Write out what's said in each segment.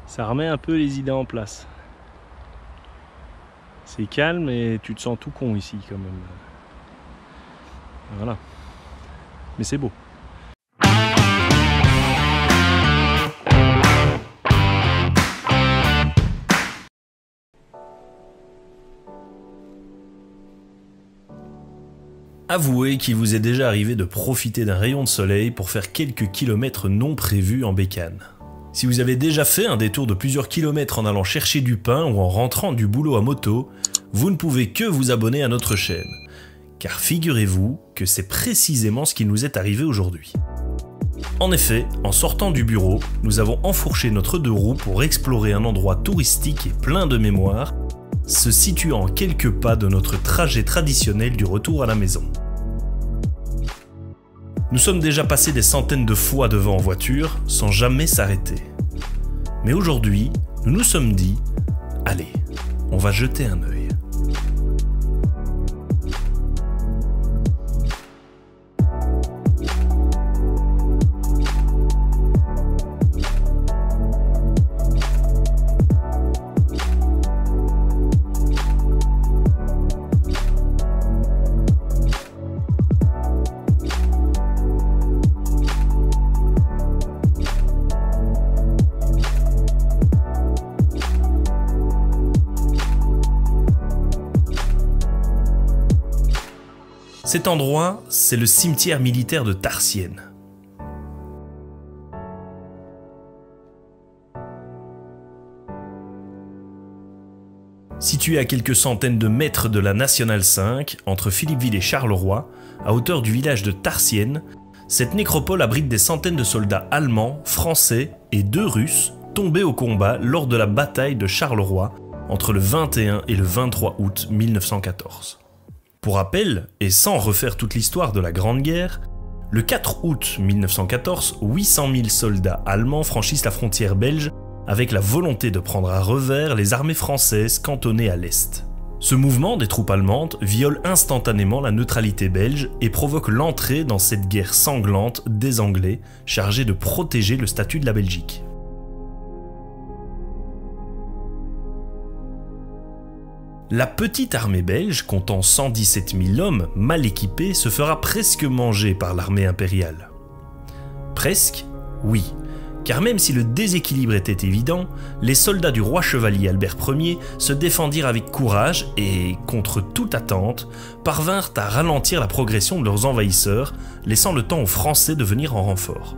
Ça remet un peu les idées en place. C'est calme et tu te sens tout con ici quand même. Voilà. Mais c'est beau. Avouez qu'il vous est déjà arrivé de profiter d'un rayon de soleil pour faire quelques kilomètres non prévus en bécane. Si vous avez déjà fait un détour de plusieurs kilomètres en allant chercher du pain ou en rentrant du boulot à moto, vous ne pouvez que vous abonner à notre chaîne. Car figurez-vous que c'est précisément ce qui nous est arrivé aujourd'hui. En effet, en sortant du bureau, nous avons enfourché notre deux roues pour explorer un endroit touristique et plein de mémoire, se situant à quelques pas de notre trajet traditionnel du retour à la maison. Nous sommes déjà passés des centaines de fois devant en voiture sans jamais s'arrêter. Mais aujourd'hui, nous nous sommes dit, allez, on va jeter un œil. Cet endroit, c'est le cimetière militaire de Tarsienne. Situé à quelques centaines de mètres de la Nationale 5, entre Philippeville et Charleroi, à hauteur du village de Tarsienne, cette nécropole abrite des centaines de soldats allemands, français et 2 Russes tombés au combat lors de la bataille de Charleroi entre le 21 et le 23 août 1914. Pour rappel, et sans refaire toute l'histoire de la Grande Guerre, le 4 août 1914, 800 000 soldats allemands franchissent la frontière belge avec la volonté de prendre à revers les armées françaises cantonnées à l'est. Ce mouvement des troupes allemandes viole instantanément la neutralité belge et provoque l'entrée dans cette guerre sanglante des Anglais, chargés de protéger le statut de la Belgique. La petite armée belge, comptant 117 000 hommes mal équipés, se fera presque manger par l'armée impériale. Presque, oui, car même si le déséquilibre était évident, les soldats du roi chevalier Albert Ier se défendirent avec courage et, contre toute attente, parvinrent à ralentir la progression de leurs envahisseurs, laissant le temps aux Français de venir en renfort.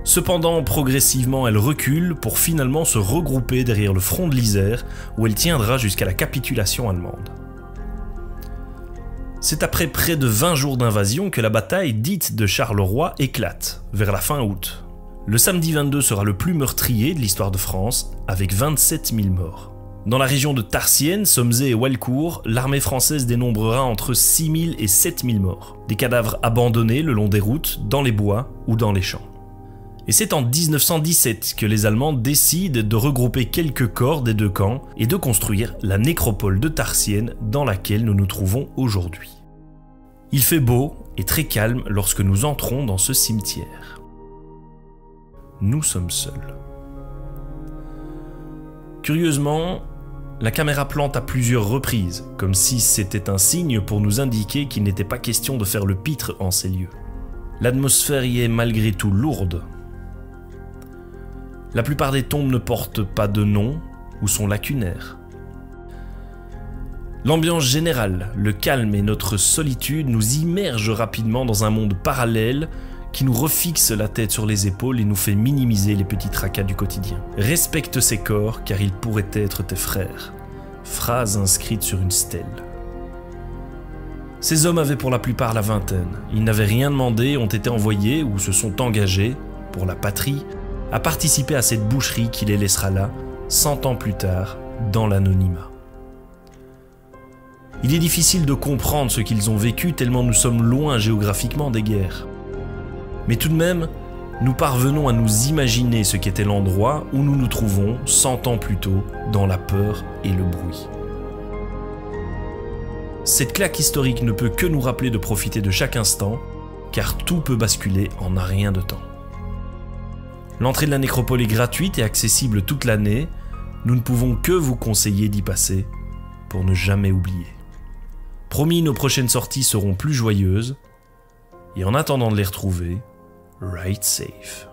Cependant, progressivement, elle recule pour finalement se regrouper derrière le front de l'Isère, où elle tiendra jusqu'à la capitulation allemande. C'est après près de 20 jours d'invasion que la bataille dite de Charleroi éclate, vers la fin août. Le samedi 22 sera le plus meurtrier de l'histoire de France, avec 27 000 morts. Dans la région de Tarsienne, Sommezé et Walcourt, l'armée française dénombrera entre 6 000 et 7 000 morts. Des cadavres abandonnés le long des routes, dans les bois ou dans les champs. Et c'est en 1917 que les Allemands décident de regrouper quelques corps des 2 camps et de construire la nécropole de Tarsienne dans laquelle nous nous trouvons aujourd'hui. Il fait beau et très calme lorsque nous entrons dans ce cimetière. Nous sommes seuls. Curieusement, la caméra plante à plusieurs reprises, comme si c'était un signe pour nous indiquer qu'il n'était pas question de faire le pitre en ces lieux. L'atmosphère y est malgré tout lourde. La plupart des tombes ne portent pas de nom ou sont lacunaires. L'ambiance générale, le calme et notre solitude nous immergent rapidement dans un monde parallèle qui nous refixe la tête sur les épaules et nous fait minimiser les petits tracas du quotidien. Respecte ces corps car ils pourraient être tes frères. Phrase inscrite sur une stèle. Ces hommes avaient pour la plupart la vingtaine. Ils n'avaient rien demandé et ont été envoyés ou se sont engagés, pour la patrie, à participer à cette boucherie qui les laissera là, 100 ans plus tard, dans l'anonymat. Il est difficile de comprendre ce qu'ils ont vécu tellement nous sommes loin géographiquement des guerres. Mais tout de même, nous parvenons à nous imaginer ce qu'était l'endroit où nous nous trouvons 100 ans plus tôt, dans la peur et le bruit. Cette claque historique ne peut que nous rappeler de profiter de chaque instant, car tout peut basculer en un rien de temps. L'entrée de la nécropole est gratuite et accessible toute l'année. Nous ne pouvons que vous conseiller d'y passer pour ne jamais oublier. Promis, nos prochaines sorties seront plus joyeuses. Et en attendant de les retrouver, ride safe.